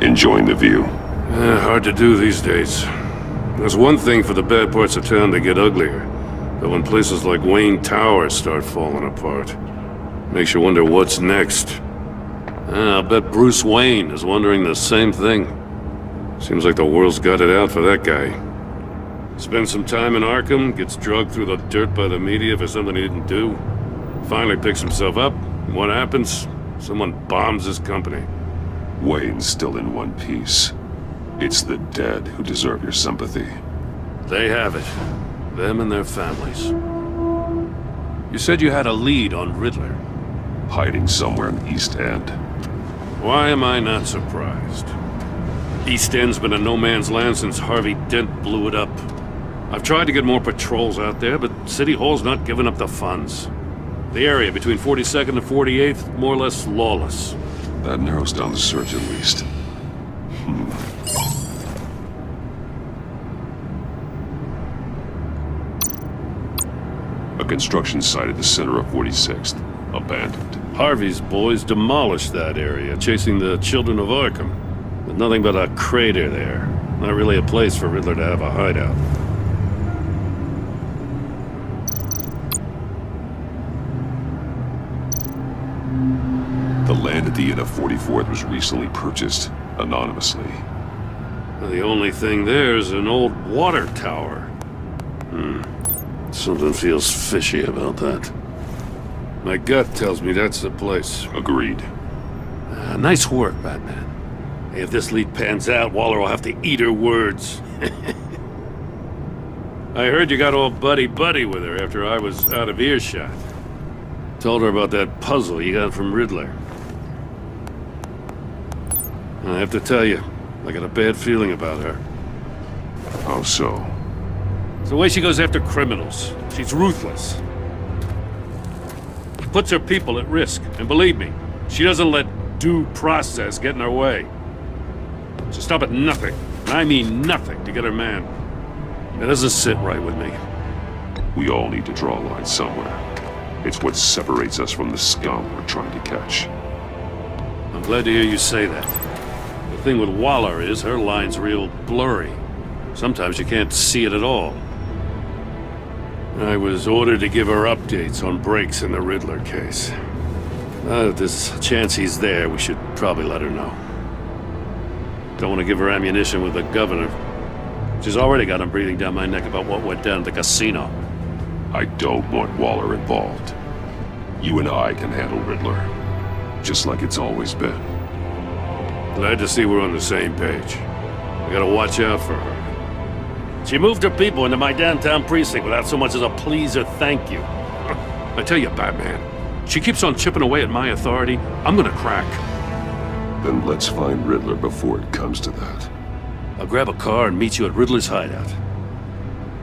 Enjoying the view? Hard to do these days. There's one thing for the bad parts of town to get uglier, but when places like Wayne Tower start falling apart, makes you wonder what's next. I'll bet Bruce Wayne is wondering the same thing. Seems like the world's got it out for that guy. Spends some time in Arkham, gets dragged through the dirt by the media for something he didn't do. Finally picks himself up, and what happens? Someone bombs his company. Wayne's still in one piece. It's the dead who deserve your sympathy. They have it. Them and their families. You said you had a lead on Riddler. Hiding somewhere in the East End. Why am I not surprised? East End's been a no-man's land since Harvey Dent blew it up. I've tried to get more patrols out there, but City Hall's not giving up the funds. The area between 42nd and 48th, more or less lawless. That narrows down the search at least. A construction site at the center of 46th. Abandoned. Harvey's boys demolished that area, chasing the Children of Arkham. With nothing but a crater there. Not really a place for Riddler to have a hideout. The land at the end of 44th was recently purchased, anonymously. The only thing there is an old water tower. Something feels fishy about that. My gut tells me that's the place. Agreed. Nice work, Batman. If this lead pans out, Waller will have to eat her words. I heard you got all buddy-buddy with her after I was out of earshot. Told her about that puzzle you got from Riddler. I have to tell you, I got a bad feeling about her. How so? It's the way she goes after criminals. She's ruthless. Puts her people at risk, and believe me, she doesn't let due process get in her way. She'll stop at nothing, and I mean nothing, to get her man. It doesn't sit right with me. We all need to draw a line somewhere. It's what separates us from the scum we're trying to catch. I'm glad to hear you say that. The thing with Waller is her line's real blurry. Sometimes you can't see it at all. I was ordered to give her updates on breaks in the Riddler case. If there's a chance he's there, we should probably let her know. Don't want to give her ammunition with the governor. She's already got him breathing down my neck about what went down at the casino. I don't want Waller involved. You and I can handle Riddler, just like it's always been. Glad to see we're on the same page. I gotta watch out for her. She moved her people into my downtown precinct without so much as a please or thank you. I tell you, Batman, she keeps on chipping away at my authority, I'm gonna crack. Then let's find Riddler before it comes to that. I'll grab a car and meet you at Riddler's hideout.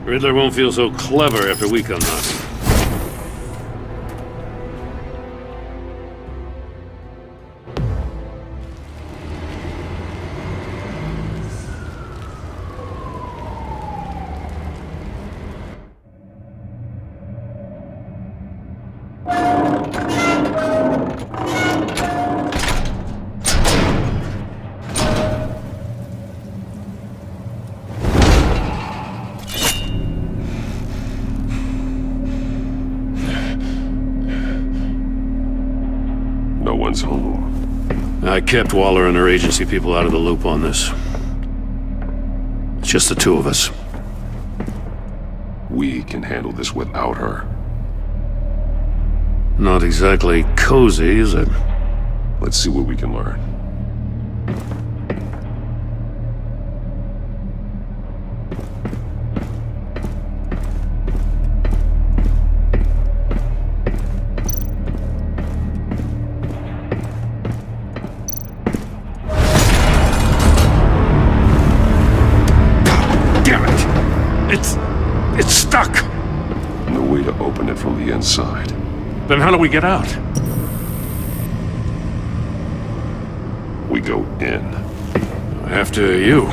Riddler won't feel so clever after we come knocking. Home. I kept Waller and her agency people out of the loop on this. It's just the two of us. We can handle this without her. Not exactly cozy, is it? Let's see what we can learn. It's stuck! No way to open it from the inside. Then how do we get out? We go in. After you.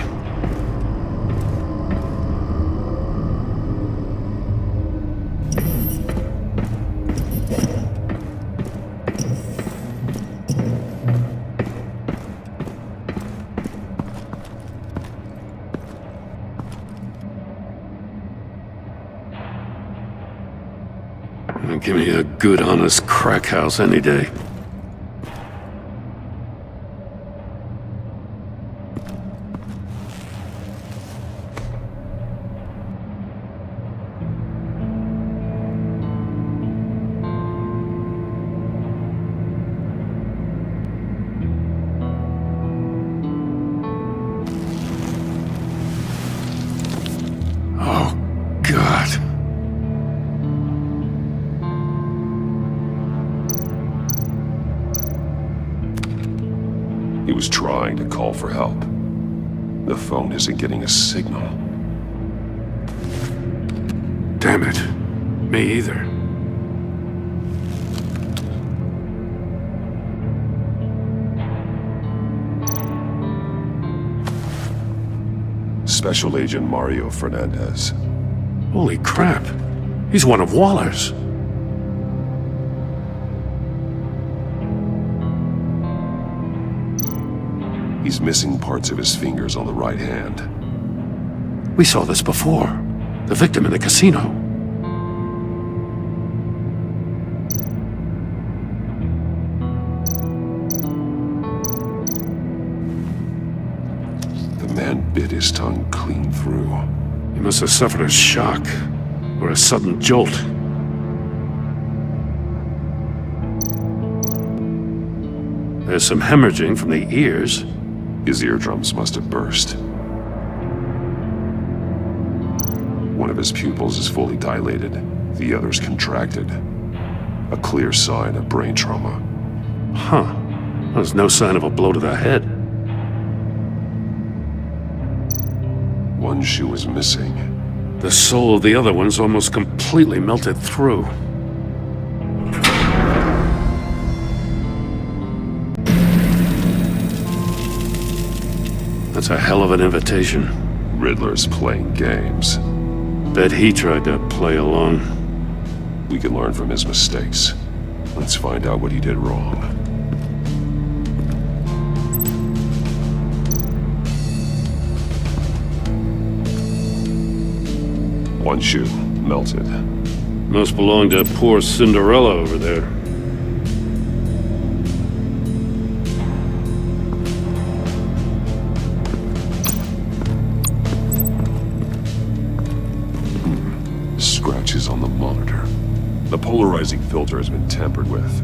Give me a good, honest crack house any day. Oh, God. He was trying to call for help. The phone isn't getting a signal. Damn it. Me either. Special Agent Mario Fernandez. Holy crap. He's one of Waller's. He's missing parts of his fingers on the right hand. We saw this before. The victim in the casino. The man bit his tongue clean through. He must have suffered a shock, or a sudden jolt. There's some hemorrhaging from the ears. His eardrums must have burst. One of his pupils is fully dilated, the other's contracted. A clear sign of brain trauma. Huh. There's no sign of a blow to the head. One shoe is missing. The sole of the other one's almost completely melted through. That's a hell of an invitation. Riddler's playing games. Bet he tried to play along. We can learn from his mistakes. Let's find out what he did wrong. One shoe, melted. Must belong to poor Cinderella over there. Scratches on the monitor. The polarizing filter has been tampered with.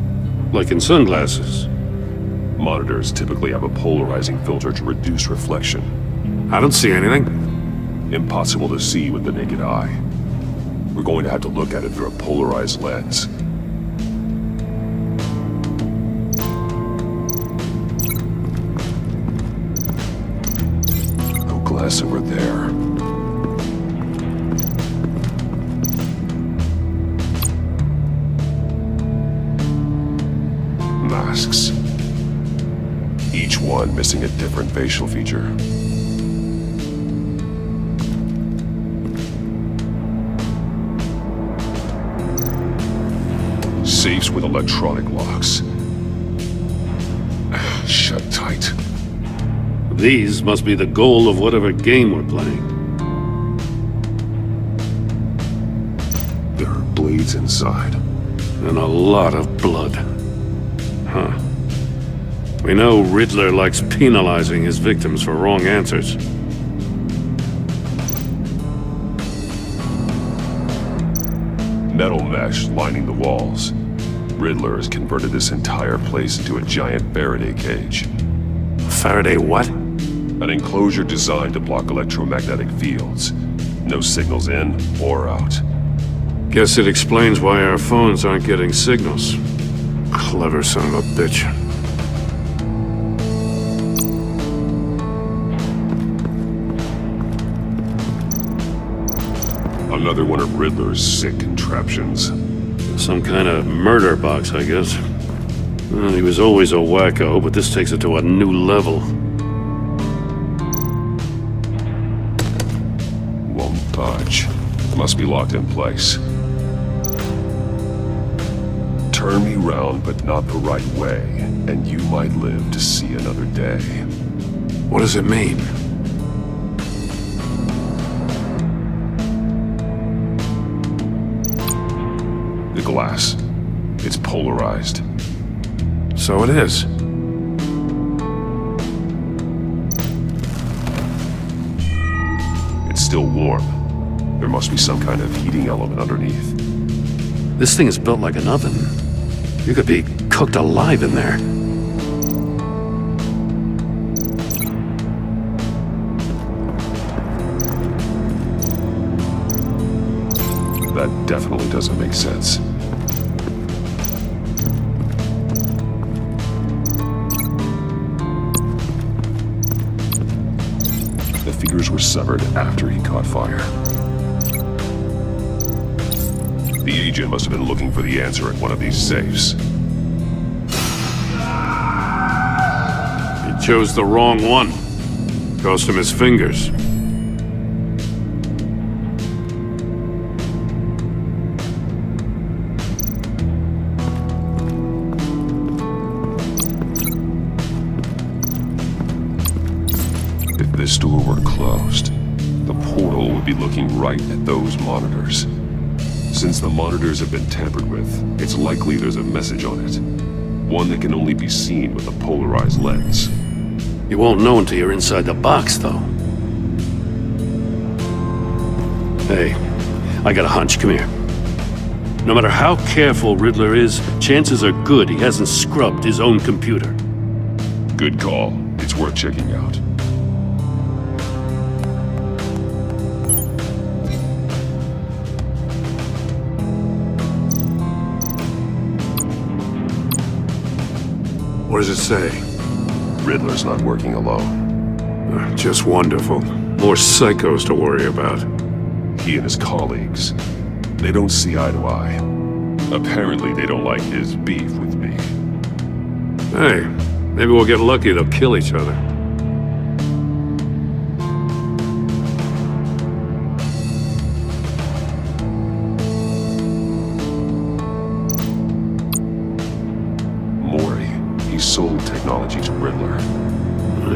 Like in sunglasses. Monitors typically have a polarizing filter to reduce reflection. I don't see anything. Impossible to see with the naked eye. We're going to have to look at it through a polarized lens. No glass over there. Masks. Each one missing a different facial feature. Safes with electronic locks. Shut tight. These must be the goal of whatever game we're playing. There are blades inside. And a lot of blood. Huh. We know Riddler likes penalizing his victims for wrong answers. Metal mesh lining the walls. Riddler has converted this entire place into a giant Faraday cage. Faraday what? An enclosure designed to block electromagnetic fields. No signals in or out. Guess it explains why our phones aren't getting signals. Clever son of a bitch. Another one of Riddler's sick contraptions. Some kind of murder box, I guess. Well, he was always a wacko, but this takes it to a new level. Won't budge. Must be locked in place. Turn me round, but not the right way, and you might live to see another day. What does it mean? The glass. It's polarized. So it is. It's still warm. There must be some kind of heating element underneath. This thing is built like an oven. You could be cooked alive in there. That definitely doesn't make sense. The fingers were severed after he caught fire. The agent must have been looking for the answer at one of these safes. He chose the wrong one. Cost him his fingers. If this door were closed, the portal would be looking right at those monitors. Since the monitors have been tampered with, it's likely there's a message on it. One that can only be seen with a polarized lens. You won't know until you're inside the box, though. Hey, I got a hunch. Come here. No matter how careful Riddler is, chances are good he hasn't scrubbed his own computer. Good call. It's worth checking out. What does it say? Riddler's not working alone. Just wonderful. More psychos to worry about. He and his colleagues, they don't see eye to eye. Apparently they don't like his beef with me. Hey, maybe we'll get lucky they'll kill each other. Mori, he sold technology to Riddler.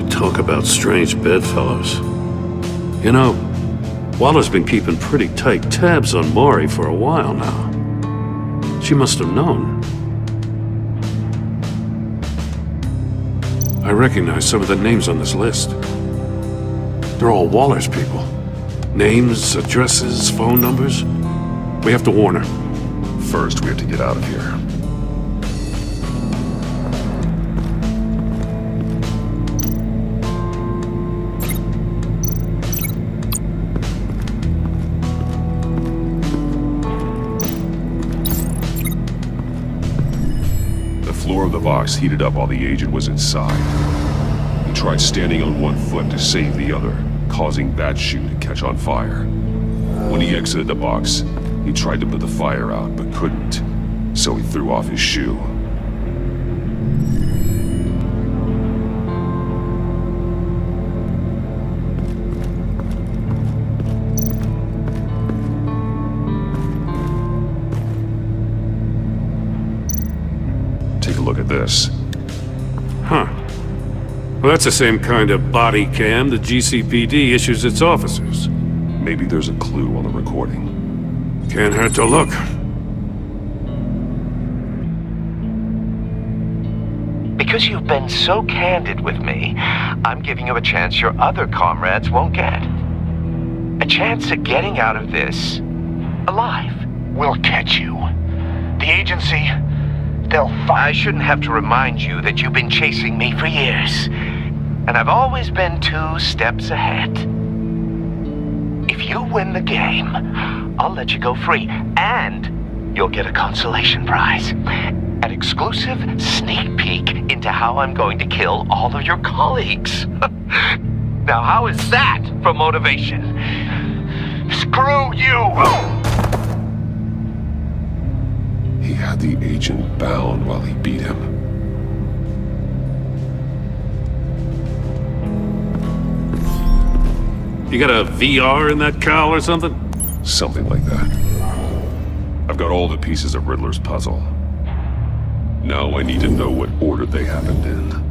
Talk about strange bedfellows. You know, Waller's been keeping pretty tight tabs on Mori for a while now. She must have known. I recognize some of the names on this list. They're all Waller's people. Names, addresses, phone numbers. We have to warn her. First, we have to get out of here. The floor of the box heated up while the agent was inside. He tried standing on one foot to save the other, causing that shoe to catch on fire. When he exited the box, he tried to put the fire out, but couldn't, so he threw off his shoe. Take a look at this. Huh. Well, that's the same kind of body cam the GCPD issues its officers. Maybe there's a clue on the recording. Can't hurt to look. Because you've been so candid with me, I'm giving you a chance your other comrades won't get. A chance at getting out of this alive. We'll catch you. The agency, they'll find... I shouldn't have to remind you that you've been chasing me for years. And I've always been 2 steps ahead. If you win the game, I'll let you go free. And you'll get a consolation prize. An exclusive sneak peek into how I'm going to kill all of your colleagues. Now, how is that for motivation? Screw you! He had the agent bound while he beat him. You got a VR in that cowl or something? Something like that. I've got all the pieces of Riddler's puzzle. Now I need to know what order they happened in.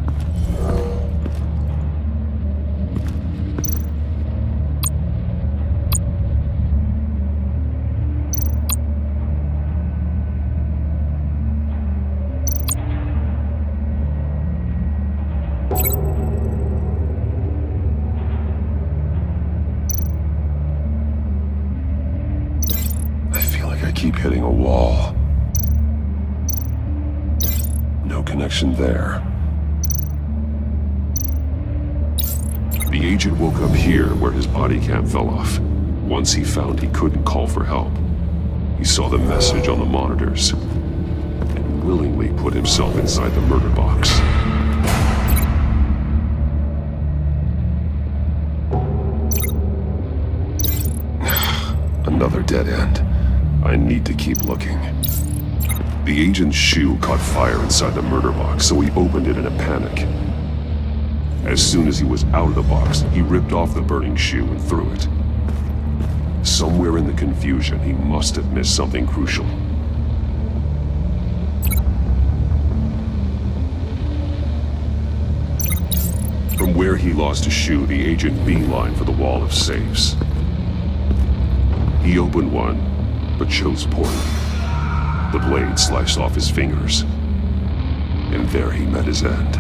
action there. The agent woke up here where his body cam fell off. Once he found he couldn't call for help, he saw the message on the monitors and willingly put himself inside the murder box. Another dead end. I need to keep looking. The agent's shoe caught fire inside the murder box, so he opened it in a panic. As soon as he was out of the box, he ripped off the burning shoe and threw it. Somewhere in the confusion, he must have missed something crucial. From where he lost his shoe, the agent beelined for the wall of safes. He opened one, but chose poorly. The blade sliced off his fingers, and there he met his end.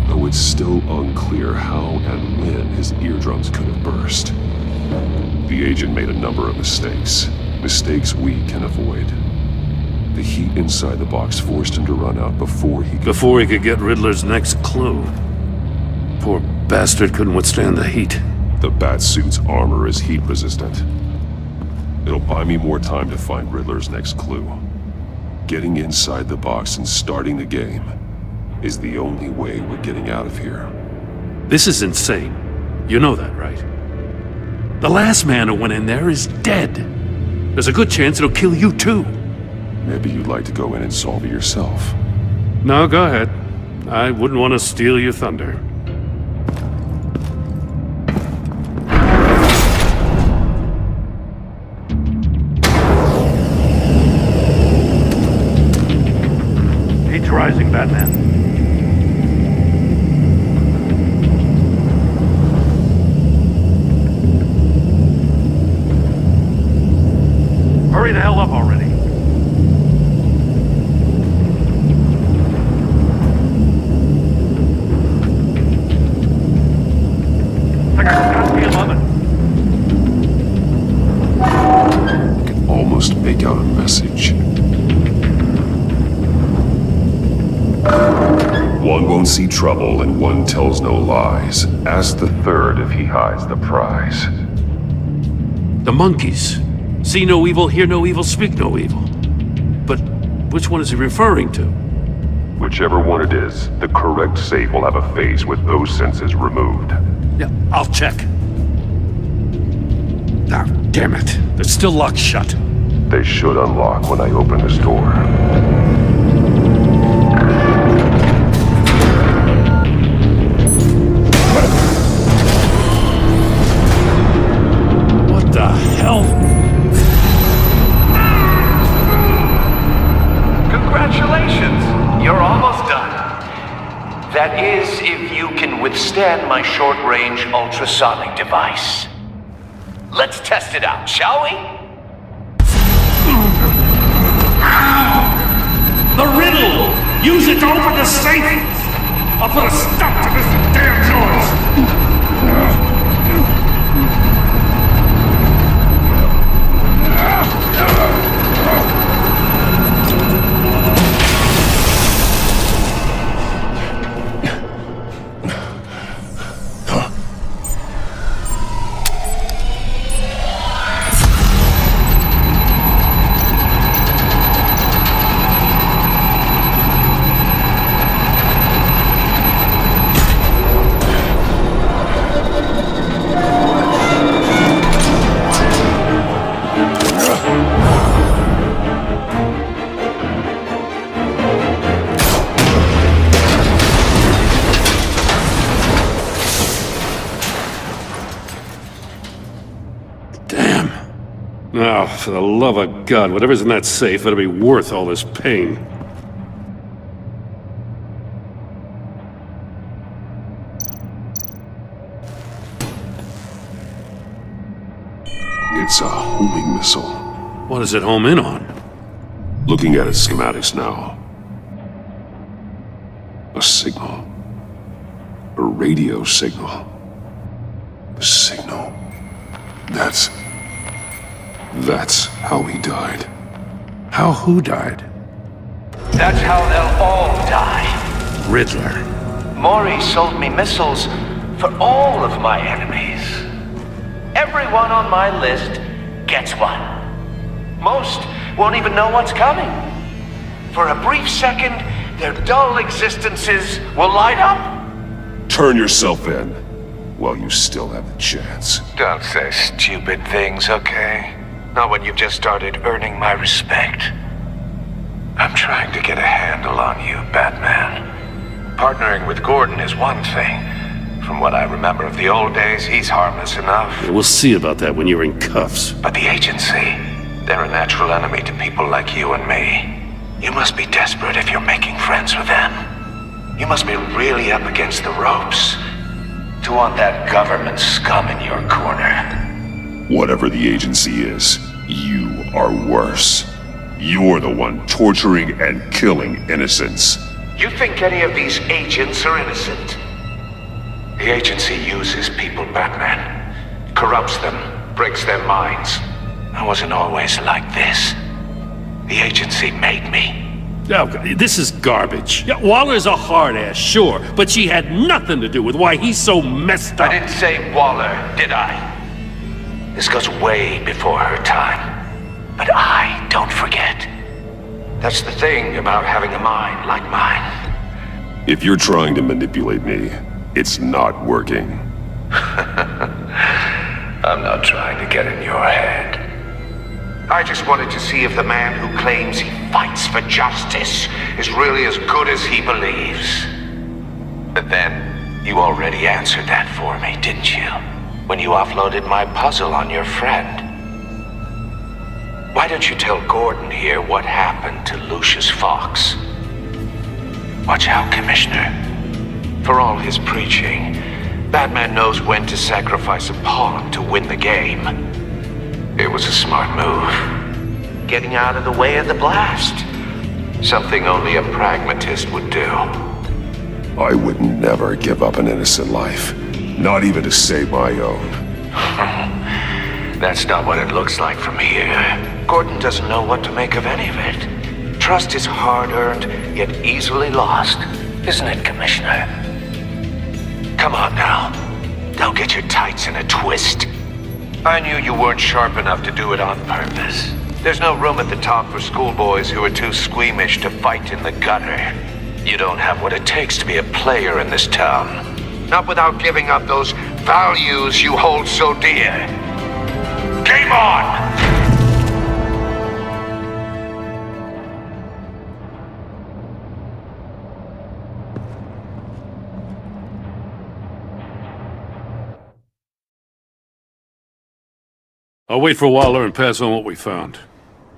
Though it's still unclear how and when his eardrums could have burst. The agent made a number of mistakes. Mistakes we can avoid. The heat inside the box forced him to run out before he could get Riddler's next clue. Poor bastard couldn't withstand the heat. The Batsuit's armor is heat resistant. It'll buy me more time to find Riddler's next clue. Getting inside the box and starting the game is the only way we're getting out of here. This is insane. You know that, right? The last man who went in there is dead. There's a good chance it'll kill you too. Maybe you'd like to go in and solve it yourself. No, go ahead. I wouldn't want to steal your thunder. Heat's rising, Batman. Hurry the hell up already. I think I got the 11. I can almost make out a message. One won't see trouble and one tells no lies. Ask the third if he hides the prize. The monkeys. See no evil, hear no evil, speak no evil. But which one is he referring to? Whichever one it is, the correct safe will have a face with those senses removed. Yeah, I'll check. Ah, damn it. They're still locked shut. They should unlock when I open this door. What the hell? Congratulations! You're almost done. That is, if you can withstand my short-range ultrasonic device. Let's test it out, shall we? The riddle! Use it to open the safe! I'll put a stop to this damn noise! Now, for the love of God, whatever's in that safe better be worth all this pain. It's a homing missile. What does it home in on? Looking at its schematics now. A signal. A radio signal. A signal. That's how he died. How who died? That's how they'll all die. Riddler. Mori sold me missiles for all of my enemies. Everyone on my list gets one. Most won't even know what's coming. For a brief second, their dull existences will light up. Turn yourself in while you still have the chance. Don't say stupid things, okay? Not when you've just started earning my respect. I'm trying to get a handle on you, Batman. Partnering with Gordon is one thing. From what I remember of the old days, he's harmless enough. We'll see about that when you're in cuffs. But the agency, they're a natural enemy to people like you and me. You must be desperate if you're making friends with them. You must be really up against the ropes to want that government scum in your corner. Whatever the agency is, you are worse. You're the one torturing and killing innocents. You think any of these agents are innocent? The agency uses people, Batman. Corrupts them, breaks their minds. I wasn't always like this. The agency made me. Oh, this is garbage. Yeah, Waller's a hard-ass, sure, but she had nothing to do with why he's so messed up. I didn't say Waller, did I? This goes way before her time. But I don't forget. That's the thing about having a mind like mine. If you're trying to manipulate me, it's not working. I'm not trying to get in your head. I just wanted to see if the man who claims he fights for justice is really as good as he believes. But then, you already answered that for me, didn't you? When you offloaded my puzzle on your friend. Why don't you tell Gordon here what happened to Lucius Fox? Watch out, Commissioner. For all his preaching, Batman knows when to sacrifice a pawn to win the game. It was a smart move. Getting out of the way of the blast. Something only a pragmatist would do. I would never give up an innocent life. Not even to save my own. That's not what it looks like from here. Gordon doesn't know what to make of any of it. Trust is hard-earned, yet easily lost. Isn't it, Commissioner? Come on now. Don't get your tights in a twist. I knew you weren't sharp enough to do it on purpose. There's no room at the top for schoolboys who are too squeamish to fight in the gutter. You don't have what it takes to be a player in this town. Not without giving up those values you hold so dear. Game on! I'll wait for Waller and pass on what we found.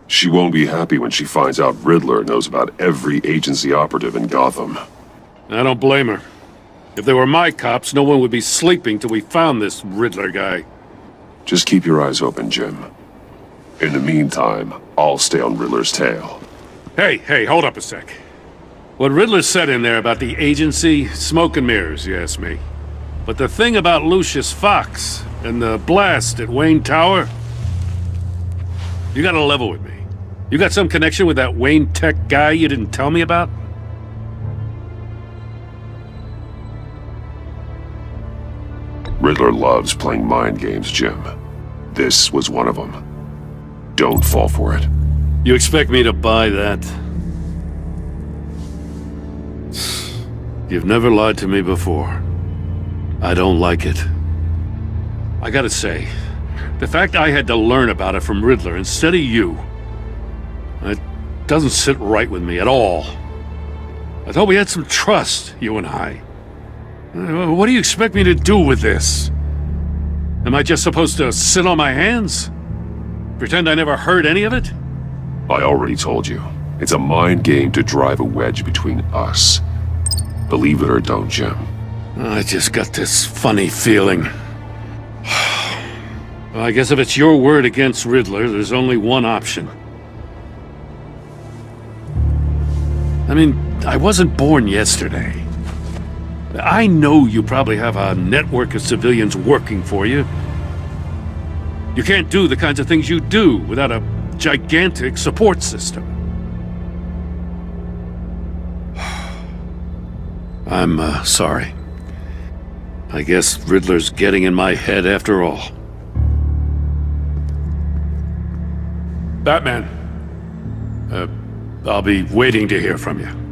She won't be happy when she finds out Riddler knows about every agency operative in Gotham. I don't blame her. If they were my cops, no one would be sleeping till we found this Riddler guy. Just keep your eyes open, Jim. In the meantime, I'll stay on Riddler's tail. Hey, hold up a sec. What Riddler said in there about the agency, smoke and mirrors, you ask me. But the thing about Lucius Fox and the blast at Wayne Tower, you gotta level with me. You got some connection with that Wayne Tech guy you didn't tell me about? Riddler loves playing mind games, Jim. This was one of them. Don't fall for it. You expect me to buy that? You've never lied to me before. I don't like it. I gotta say, the fact I had to learn about it from Riddler instead of you, it doesn't sit right with me at all. I thought we had some trust, you and I. What do you expect me to do with this? Am I just supposed to sit on my hands? Pretend I never heard any of it? I already told you. It's a mind game to drive a wedge between us. Believe it or don't, Jim. I just got this funny feeling. Well, I guess if it's your word against Riddler, there's only one option. I mean, I wasn't born yesterday. I know you probably have a network of civilians working for you. You can't do the kinds of things you do without a gigantic support system. I'm, sorry. I guess Riddler's getting in my head after all. Batman. I'll be waiting to hear from you.